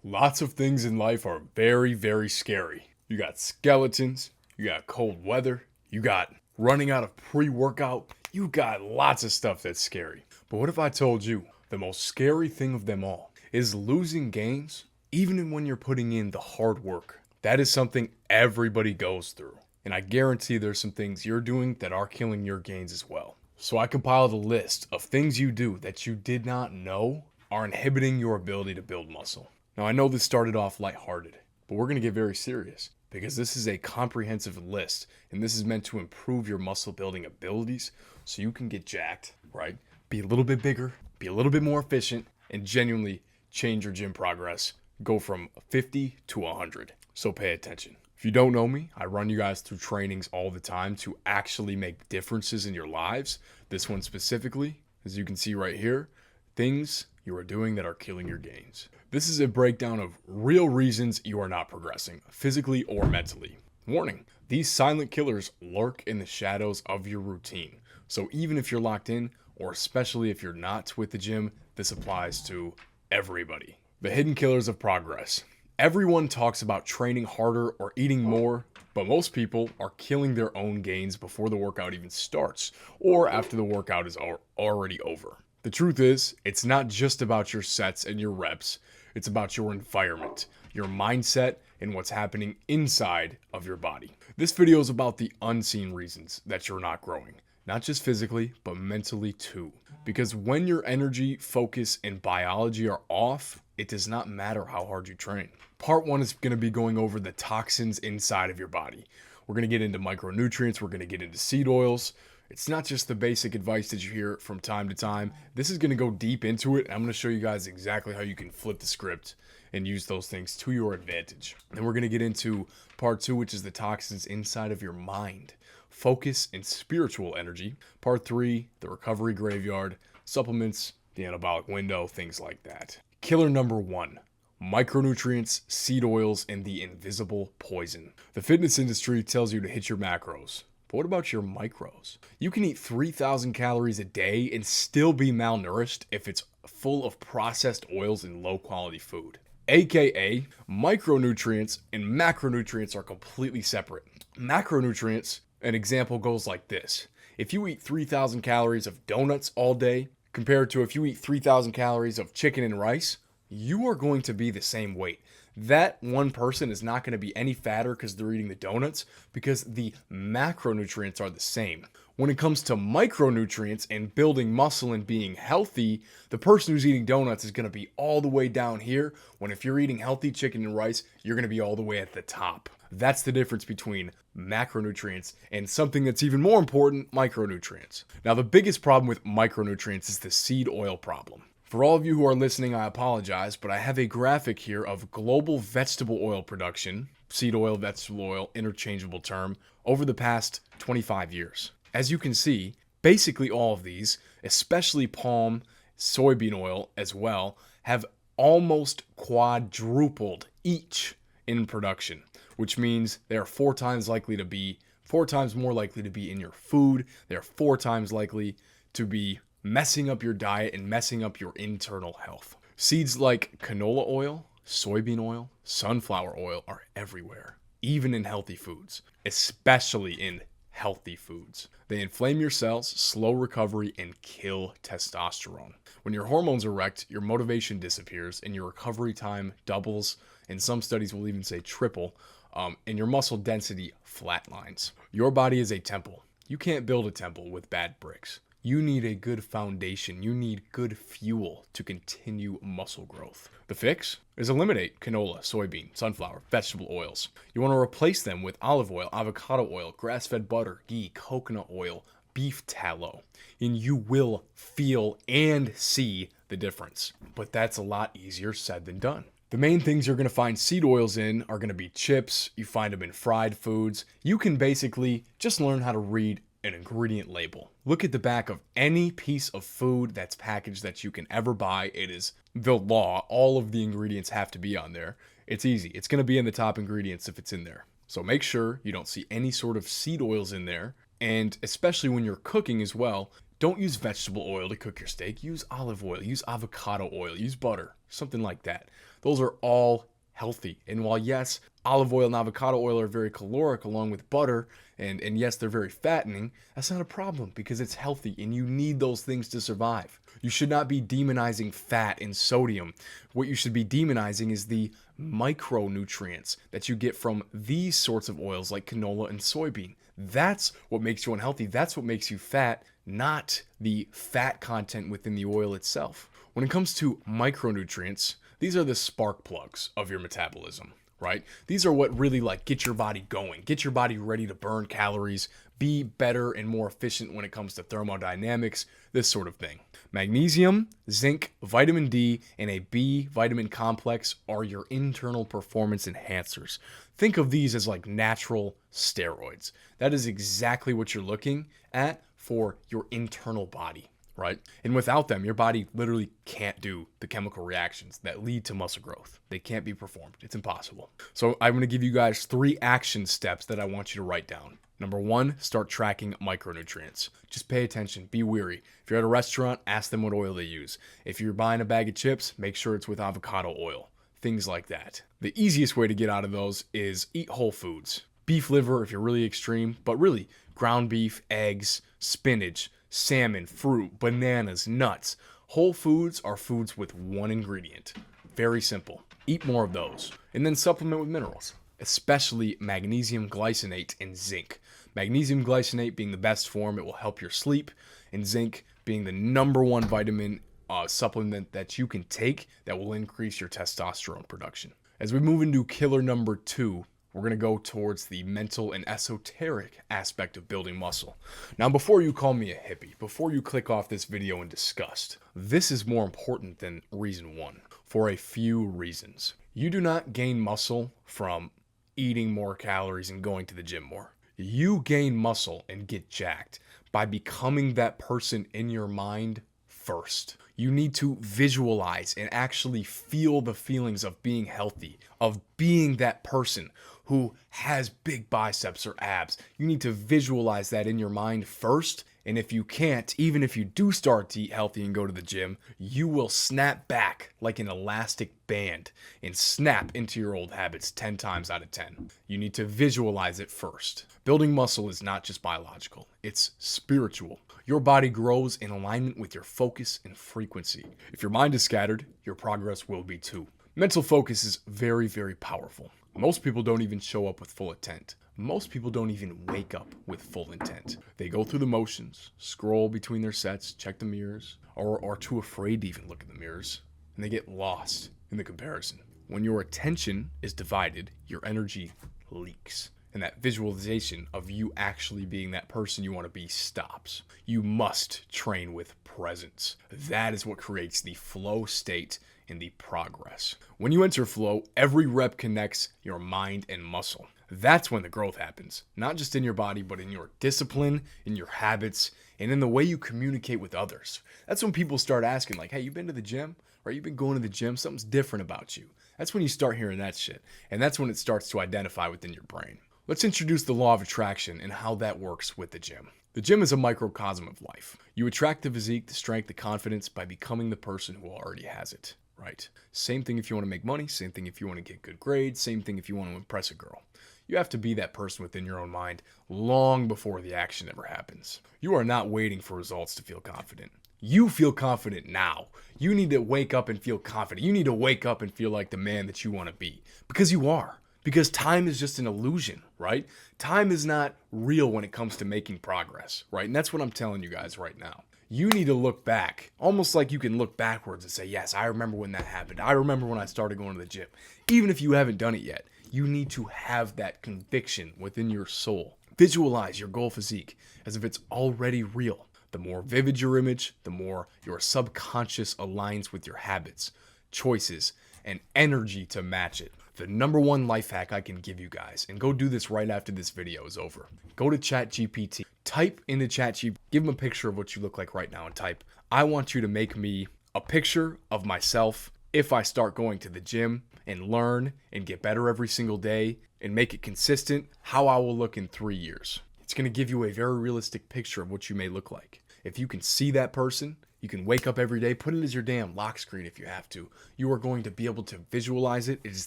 Lots of things in life are very, very scary. You got skeletons, you got cold weather, you got running out of pre-workout, you got lots of stuff that's scary. But what if I told you the most scary thing of them all is losing gains even when you're putting in the hard work? That is something everybody goes through. And I guarantee there's some things you're doing that are killing your gains as well. So I compiled a list of things you do that you did not know are inhibiting your ability to build muscle. Now, I know this started off lighthearted, but we're going to get very serious because this is a comprehensive list and this is meant to improve your muscle building abilities so you can get jacked, right? Be a little bit bigger, be a little bit more efficient, and genuinely change your gym progress. Go from 50 to 100. So pay attention. If you don't know me, I run you guys through trainings all the time to actually make differences in your lives. This one specifically, as you can see right here, things you are doing that are killing your gains. This is a breakdown of real reasons you are not progressing, physically or mentally. Warning, these silent killers lurk in the shadows of your routine. So even if you're locked in, or especially if you're not with the gym, this applies to everybody. The hidden killers of progress. Everyone talks about training harder or eating more, but most people are killing their own gains before the workout even starts, or after the workout is already over. The truth is, it's not just about your sets and your reps, it's about your environment, your mindset, and what's happening inside of your body. This video is about the unseen reasons that you're not growing, not just physically, but mentally too. Because when your energy, focus, and biology are off, it does not matter how hard you train. Part 1 is going to be going over the toxins inside of your body. We're going to get into micronutrients, we're going to get into seed oils. It's not just the basic advice that you hear from time to time. This is going to go deep into it. And I'm going to show you guys exactly how you can flip the script and use those things to your advantage. Then we're going to get into part 2, which is the toxins inside of your mind, focus, and spiritual energy. Part 3, the recovery graveyard, supplements, the anabolic window, things like that. Killer number 1. Micronutrients, seed oils, and the invisible poison. The fitness industry tells you to hit your macros. But what about your micros? You can eat 3,000 calories a day and still be malnourished if it's full of processed oils and low quality food. AKA, micronutrients and macronutrients are completely separate. Macronutrients, an example goes like this. If you eat 3,000 calories of donuts all day, compared to if you eat 3,000 calories of chicken and rice, you are going to be the same weight. That one person is not going to be any fatter because they're eating the donuts, because the macronutrients are the same. When it comes to micronutrients and building muscle and being healthy, the person who's eating donuts is going to be all the way down here, when if you're eating healthy chicken and rice, you're going to be all the way at the top. That's the difference between macronutrients and something that's even more important, micronutrients. Now, the biggest problem with micronutrients is the seed oil problem. For all of you who are listening, I apologize, but I have a graphic here of global vegetable oil production, seed oil, vegetable oil, interchangeable term, over the past 25 years. As you can see, basically all of these, especially palm, soybean oil as well, have almost quadrupled each in production, which means they are 4 times more likely to be in your food. They're 4 times likely to be messing up your diet and messing up your internal health. Seeds like canola oil, soybean oil, sunflower oil are everywhere, even in healthy foods, especially in healthy foods. They inflame your cells, slow recovery, and kill testosterone. When your hormones are wrecked, your motivation disappears and your recovery time doubles, and some studies will even say triple, and your muscle density flatlines. Your body is a temple. You can't build a temple with bad bricks. You need a good foundation. You need good fuel to continue muscle growth. The fix is eliminate canola, soybean, sunflower, vegetable oils. You want to replace them with olive oil, avocado oil, grass-fed butter, ghee, coconut oil, beef tallow, and you will feel and see the difference. But that's a lot easier said than done. The main things you're going to find seed oils in are going to be chips. You find them in fried foods. You can basically just learn how to read an ingredient label. Look at the back of any piece of food that's packaged that you can ever buy. It is the law. All of the ingredients have to be on there. It's easy. It's going to be in the top ingredients if it's in there. So make sure you don't see any sort of seed oils in there. And especially when you're cooking as well, don't use vegetable oil to cook your steak. Use olive oil, use avocado oil, use butter, something like that. Those are all healthy. And while yes, olive oil and avocado oil are very caloric along with butter, and yes, they're very fattening, that's not a problem because it's healthy and you need those things to survive. You should not be demonizing fat and sodium. What you should be demonizing is the micronutrients that you get from these sorts of oils like canola and soybean. That's what makes you unhealthy. That's what makes you fat, not the fat content within the oil itself. When it comes to micronutrients, these are the spark plugs of your metabolism, right? These are what really like get your body going, get your body ready to burn calories, be better and more efficient when it comes to thermodynamics, this sort of thing. Magnesium, zinc, vitamin D, and a B vitamin complex are your internal performance enhancers. Think of these as like natural steroids. That is exactly what you're looking at for your internal body, right? And without them, your body literally can't do the chemical reactions that lead to muscle growth. They can't be performed. It's impossible. So I'm going to give you guys 3 action steps that I want you to write down. Number 1, start tracking micronutrients. Just pay attention, be wary. If you're at a restaurant, ask them what oil they use. If you're buying a bag of chips, make sure it's with avocado oil. Things like that. The easiest way to get out of those is eat whole foods. Beef liver if you're really extreme, but really ground beef, eggs, spinach, salmon, fruit, bananas, nuts. Whole foods are foods with one ingredient. Very simple. Eat more of those. And then supplement with minerals, especially magnesium glycinate and zinc. Magnesium glycinate being the best form, it will help your sleep, and zinc being the number 1 vitamin supplement that you can take that will increase your testosterone production. As we move into killer number 2, we're going to go towards the mental and esoteric aspect of building muscle. Now, before you call me a hippie, before you click off this video in disgust, this is more important than reason 1 for a few reasons. You do not gain muscle from eating more calories and going to the gym more. You gain muscle and get jacked by becoming that person in your mind first. You need to visualize and actually feel the feelings of being healthy, of being that person who has big biceps or abs. You need to visualize that in your mind first. And if you can't, even if you do start to eat healthy and go to the gym, you will snap back like an elastic band and snap into your old habits 10 times out of 10. You need to visualize it first. Building muscle is not just biological, it's spiritual. Your body grows in alignment with your focus and frequency. If your mind is scattered, your progress will be too. Mental focus is very, very powerful. Most people don't even show up with full intent. Most people don't even wake up with full intent. They go through the motions, scroll between their sets, check the mirrors, or are too afraid to even look in the mirrors, and they get lost in the comparison. When your attention is divided, your energy leaks, and that visualization of you actually being that person you want to be stops. You must train with presence. That is what creates the flow state and the progress. When you enter flow, every rep connects your mind and muscle. That's when the growth happens, not just in your body, but in your discipline, in your habits, and in the way you communicate with others. That's when people start asking like, hey, you been to the gym? Or you been going to the gym? Something's different about you. That's when you start hearing that shit. And that's when it starts to identify within your brain. Let's introduce the law of attraction and how that works with the gym. The gym is a microcosm of life. You attract the physique, the strength, the confidence by becoming the person who already has it, right? Same thing if you want to make money, same thing if you want to get good grades, same thing if you want to impress a girl. You have to be that person within your own mind long before the action ever happens. You are not waiting for results to feel confident. You feel confident now. You need to wake up and feel confident. You need to wake up and feel like the man that you want to be. Because you are. Because time is just an illusion, right? Time is not real when it comes to making progress, right? And that's what I'm telling you guys right now. You need to look back, almost like you can look backwards and say, yes, I remember when that happened. I remember when I started going to the gym. Even if you haven't done it yet, you need to have that conviction within your soul. Visualize your goal physique as if it's already real. The more vivid your image, the more your subconscious aligns with your habits, choices, and energy to match it. The number 1 life hack I can give you guys, and go do this right after this video is over. Go to ChatGPT, type into ChatGPT, give them a picture of what you look like right now and type, I want you to make me a picture of myself if I start going to the gym and learn and get better every single day and make it consistent, how I will look in 3 years. It's going to give you a very realistic picture of what you may look like. If you can see that person, You can wake up every day, put it as your damn lock screen if you have to. You are going to be able to visualize it. It is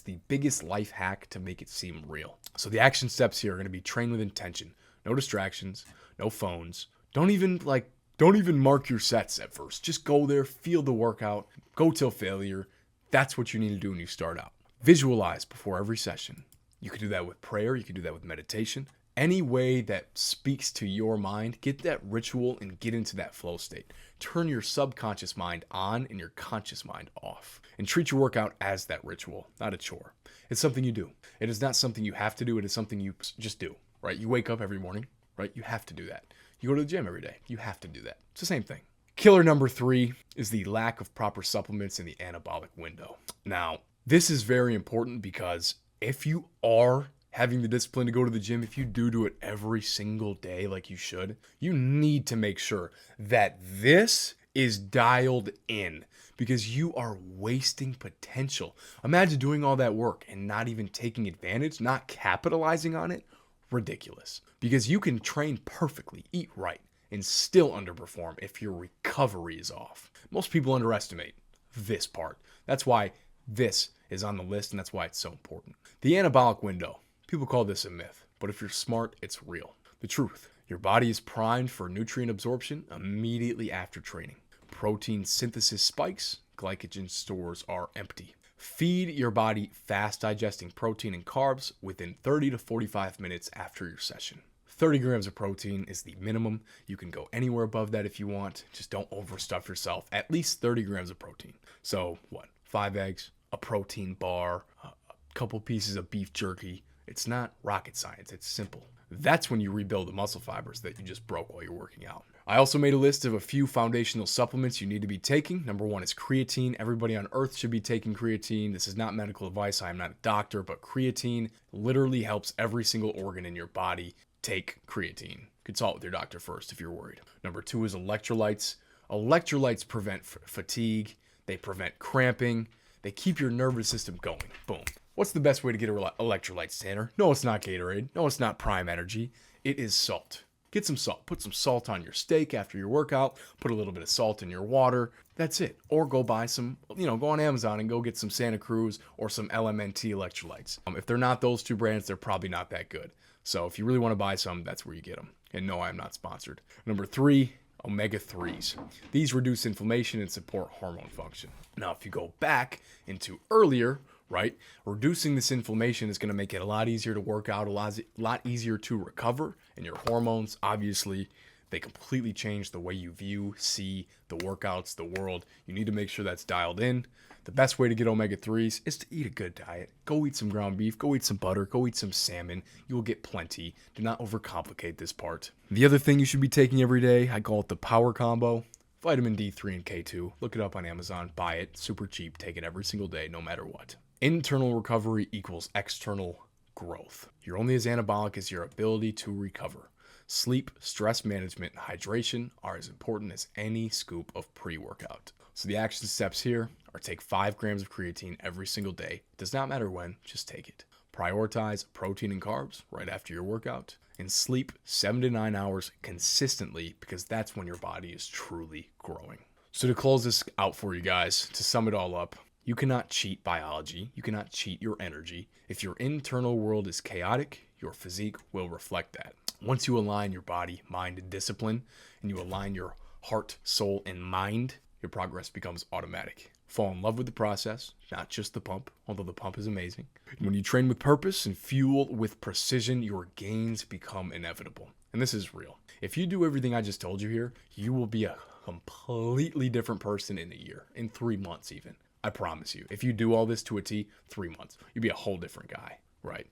the biggest life hack to make it seem real. So the action steps here are going to be train with intention. No distractions, no phones. Don't even mark your sets at first. Just go there, feel the workout, go till failure. That's what you need to do when you start out. Visualize before every session. You could do that with prayer. You could do that with meditation. Any way that speaks to your mind, get that ritual and get into that flow state. Turn your subconscious mind on and your conscious mind off. And treat your workout as that ritual, not a chore. It's something you do. It is not something you have to do. It is something you just do, right? You wake up every morning, right? You have to do that. You go to the gym every day. You have to do that. It's the same thing. Killer number 3 is the lack of proper supplements in the anabolic window. Now, this is very important because if you are having the discipline to go to the gym, if you do it every single day like you should, you need to make sure that this is dialed in because you are wasting potential. Imagine doing all that work and not even taking advantage, not capitalizing on it. Ridiculous. Because you can train perfectly, eat right, and still underperform if your recovery is off. Most people underestimate this part. That's why this is on the list, and that's why it's so important. The anabolic window. People call this a myth, but if you're smart, it's real. The truth. Your body is primed for nutrient absorption immediately after training. Protein synthesis spikes, glycogen stores are empty. Feed your body fast digesting protein and carbs within 30 to 45 minutes after your session. 30 grams of protein is the minimum. You can go anywhere above that if you want. Just don't overstuff yourself. At least 30 grams of protein. So what? 5 eggs, a protein bar, a couple pieces of beef jerky. It's not rocket science. It's simple. That's when you rebuild the muscle fibers that you just broke while you're working out. I also made a list of a few foundational supplements you need to be taking. Number 1 is creatine. Everybody on earth should be taking creatine. This is not medical advice. I am not a doctor, but creatine literally helps every single organ in your body. Take creatine. Consult with your doctor first if you're worried. Number 2 is electrolytes. Electrolytes prevent fatigue. They prevent cramping. They keep your nervous system going. Boom. What's the best way to get electrolytes, Tanner? No, it's not Gatorade. No, it's not Prime Energy. It is salt. Get some salt. Put some salt on your steak after your workout. Put a little bit of salt in your water. That's it. Or go buy some, go on Amazon and go get some Santa Cruz or some LMNT electrolytes. If they're not those two brands, they're probably not that good. So if you really want to buy some, that's where you get them. And no, I'm not sponsored. Number 3, omega-3s. These reduce inflammation and support hormone function. Now, if you go back into earlier, right, reducing this inflammation is going to make it a lot easier to work out, a lot easier to recover. And your hormones, obviously, they completely change the way you view, see the workouts, the world. You need to make sure that's dialed in. The best way to get omega-3s is to eat a good diet. Go eat some ground beef, go eat some butter, go eat some salmon. You will get plenty. Do not overcomplicate this part. The other thing you should be taking every day, I call it the power combo. Vitamin D3 and K2. Look it up on Amazon. Buy it. Super cheap. Take it every single day, no matter what. Internal recovery equals external growth. You're only as anabolic as your ability to recover. Sleep, stress management, and hydration are as important as any scoop of pre-workout. So the action steps here are take 5 grams of creatine every single day. It does not matter when, just take it. Prioritize protein and carbs right after your workout. And sleep 7 to 9 hours consistently because that's when your body is truly growing. So to close this out for you guys, to sum it all up, you cannot cheat biology. You cannot cheat your energy. If your internal world is chaotic, your physique will reflect that. Once you align your body, mind, and discipline, and you align your heart, soul, and mind, your progress becomes automatic. Fall in love with the process, not just the pump, although the pump is amazing. When you train with purpose and fuel with precision, your gains become inevitable. And this is real. If you do everything I just told you here, you will be a completely different person in a year, in 3 months even. I promise you. If you do all this to a T, 3 months, you'll be a whole different guy, right?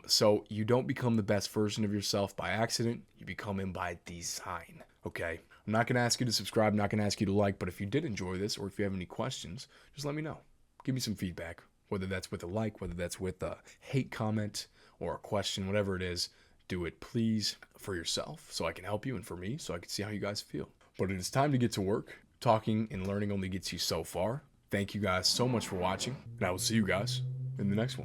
So you don't become the best version of yourself by accident. You become him by design, okay? I'm not going to ask you to subscribe. I'm not going to ask you to like, but if you did enjoy this or if you have any questions, just let me know. Give me some feedback, whether that's with a like, whether that's with a hate comment or a question, whatever it is. Do it, please, for yourself so I can help you and for me so I can see how you guys feel. But it is time to get to work. Talking and learning only gets you so far. Thank you guys so much for watching, and I will see you guys in the next one.